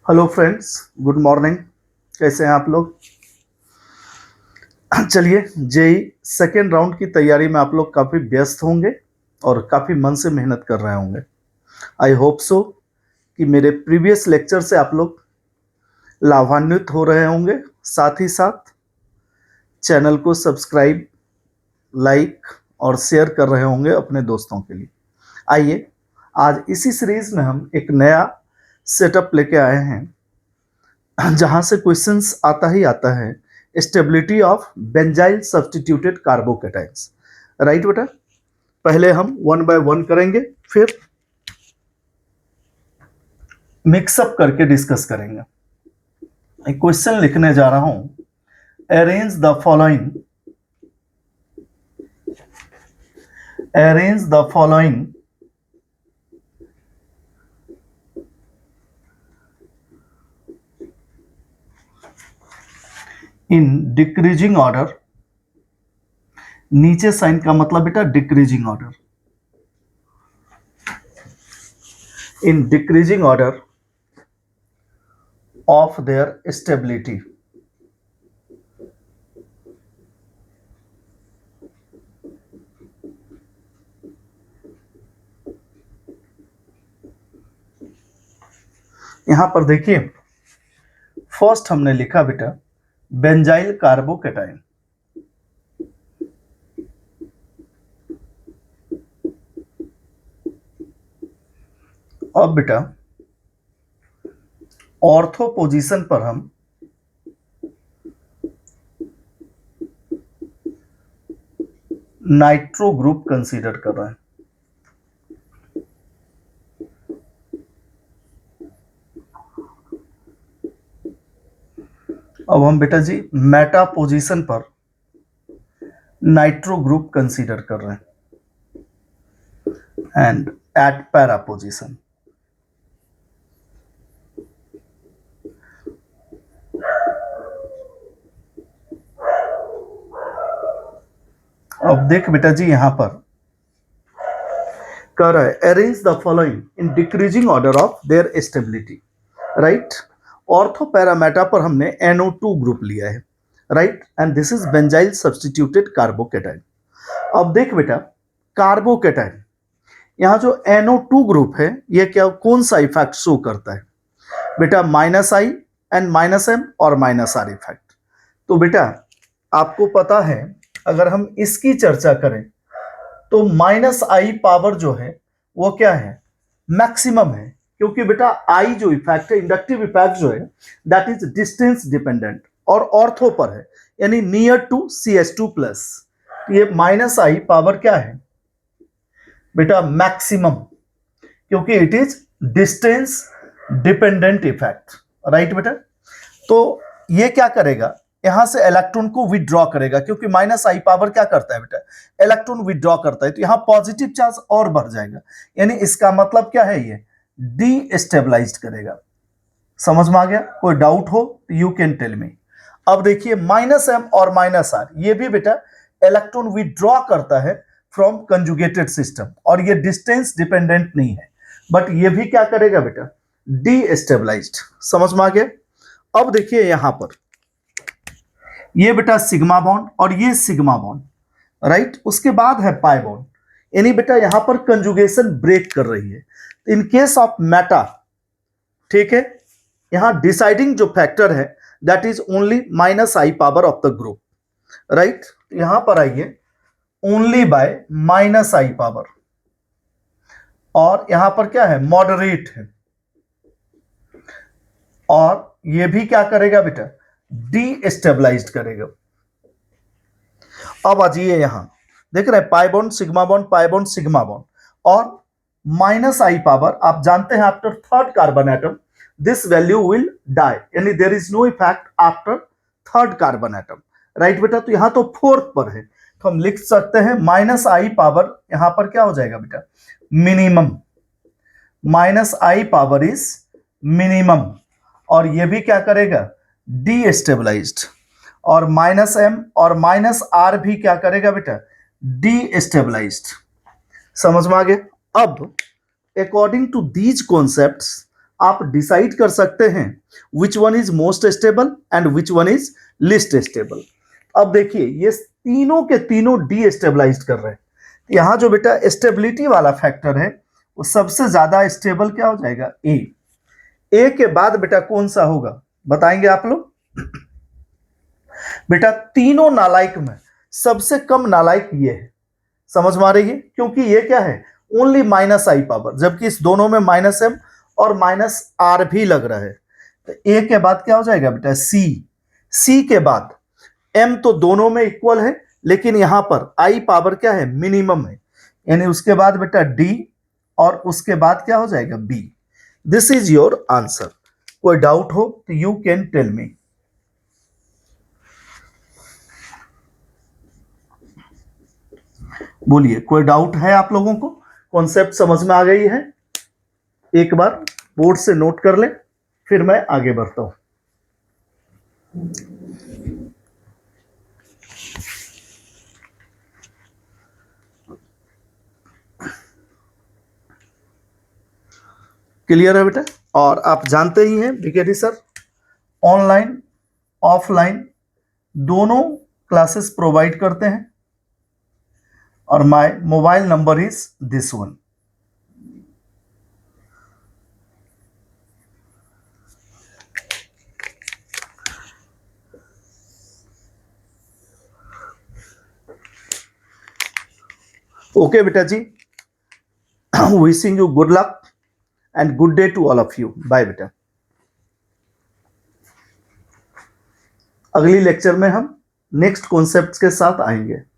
Hello friends, good morning. कैसे हैं आप लोग? चलिए, जेई सेकेंड राउंड की तैयारी में आप लोग काफ़ी व्यस्त होंगे और काफ़ी मन से मेहनत कर रहे होंगे। आई होप सो कि मेरे प्रीवियस लेक्चर से आप लोग लाभान्वित हो रहे होंगे। साथ ही साथ चैनल को सब्सक्राइब, लाइक और शेयर कर रहे होंगे अपने दोस्तों के लिए। आइए, आज इसी सीरीज में हम एक नया सेटअप लेके आए हैं जहां से क्वेश्चंस आता ही आता है। Stability of benzyl substituted carbocations. Right बेटा, पहले हम वन बाय वन करेंगे, फिर मिक्सअप करके डिस्कस करेंगे। एक क्वेश्चन लिखने जा रहा हूं। Arrange the following in decreasing order. नीचे साइन का मतलब बेटा decreasing order. In decreasing order of their stability. यहां पर देखिए, फर्स्ट हमने लिखा बेटा बेंजाइल कार्बोकेटाइन। अब बेटा ऑर्थो पोजीशन पर हम नाइट्रो ग्रुप कंसीडर कर रहे हैं। अब हम बेटा जी मेटा पोजीशन पर नाइट्रो ग्रुप कंसीडर कर रहे हैं एंड एट पैरा पोजीशन। अब देख बेटा जी, यहां पर कह रहा है arrange the following in decreasing order of their stability. Right, ortho Parramatta पर हमने NO2 ग्रुप लिया है। Right, and this is benzyl substituted carbocation. अब देख बेटा, कार्बोकेटाइन यहाँ जो NO2 ग्रुप है, ये क्या कौन सा इफेक्ट शो करता है बेटा? -I एंड -M और -R इफेक्ट। तो बेटा आपको पता है, अगर हम इसकी चर्चा करें तो -I पावर जो है वो क्या है? मैक्सिमम है, क्योंकि बेटा I जो इफेक्ट है, इंडक्टिव इफेक्ट जो है, दैट इज डिस्टेंस डिपेंडेंट और ऑर्थो पर है, यानी नियर टू CH2+। ये -I पावर क्या है बेटा? मैक्सिमम, क्योंकि it is distance dependent effect. Right बेटा, तो ये क्या करेगा? यहां से इलेक्ट्रॉन को विड्रॉ करेगा, क्योंकि -I पावर क्या करता है बेटा? इलेक्ट्रॉन विड्रॉ करता है, तो यहां पॉजिटिव चार्ज और बढ़ जाएगा, यानी इसका मतलब क्या है? ये डीस्टेबलाइज्ड करेगा। समझ में आ गया? कोई डाउट हो तो यू कैन टेल मी। अब देखिए -M और -R, ये भी बेटा इलेक्ट्रॉन विड्रॉ करता है फ्रॉम कंजुगेटेड सिस्टम, और ये डिस्टेंस डिपेंडेंट नहीं है, बट ये भी क्या करेगा बेटा? डीस्टेबलाइज्ड। समझ में आ गया? अब देखिए यहां पर ये बेटा सिग्मा बॉन्ड और ये सिग्मा बॉन्ड। राइट, उसके बाद है पाई बॉन्ड, यानी बेटा यहां पर कंजुगेशन ब्रेक कर रही है। इन केस ऑफ मेटा, ठीक है, यहां डिसाइडिंग जो फैक्टर है that is only -I power of the group. Right, यहां पर आइए ओनली बाय -I पावर, और यहां पर क्या है? मॉडरेट है, और ये भी क्या करेगा बेटा? डीस्टेबलाइज्ड करेगा। अब आ जाइए, यहां देख रहे हैं pi bond sigma bond, pi bond sigma bond, और -I पावर आप जानते हैं after third carbon atom this value will die, यानी there is no effect after third carbon atom. Right बेटा, तो यहां तो फोर्थ पर है, तो हम लिख सकते हैं -I पावर, यहां पर क्या हो जाएगा बेटा? Minimum. -I power is minimum, और ये भी क्या करेगा? डीस्टेबलाइज्ड। और -M और -R भी क्या करेगा बेटा? डीस्टेबलाइज्ड। समझ में आ गया? अब अकॉर्डिंग टू दीज कॉन्सेप्ट्स आप डिसाइड कर सकते हैं which one is most stable and which one is list stable. अब देखिए ये तीनों के तीनों डीस्टेबलाइज कर रहे हैं। यहां जो बेटा स्टेबिलिटी वाला फैक्टर है वो सबसे ज्यादा स्टेबल क्या हो जाएगा, ए के बाद बेटा कौन सा होगा बताएंगे आप लोग। बेटा तीनों नालायक में सबसे कम नालायक ये है, समझ में आ रही है, क्योंकि ये क्या है ओनली माइनस आई पावर, जबकि इस दोनों में माइनस एम और माइनस आर भी लग रहा है। तो ए के बाद क्या हो जाएगा बेटा सी के बाद एम तो दोनों में इक्वल है, लेकिन यहां पर आई पावर क्या है मिनिमम है, यानी उसके बाद बेटा डी और उसके बाद क्या हो जाएगा B. This is your answer. कोई डाउट हो तो यू कैन टेल मी। बोलिए कोई डाउट है आप लोगों को, कॉन्सेप्ट समझ में आ गई है? एक बार बोर्ड से नोट कर ले, फिर मैं आगे बढ़ता हूं। क्लियर है बेटा? और आप जानते ही हैं बीकेटी सर ऑनलाइन ऑफलाइन दोनों क्लासेस प्रोवाइड करते हैं, और my mobile number is this one. Okay बेटा जी, wishing you good luck and good day to all of you. Bye बेटा। अगली लेक्चर में हम नेक्स्ट कॉन्सेप्ट्स के साथ आएंगे।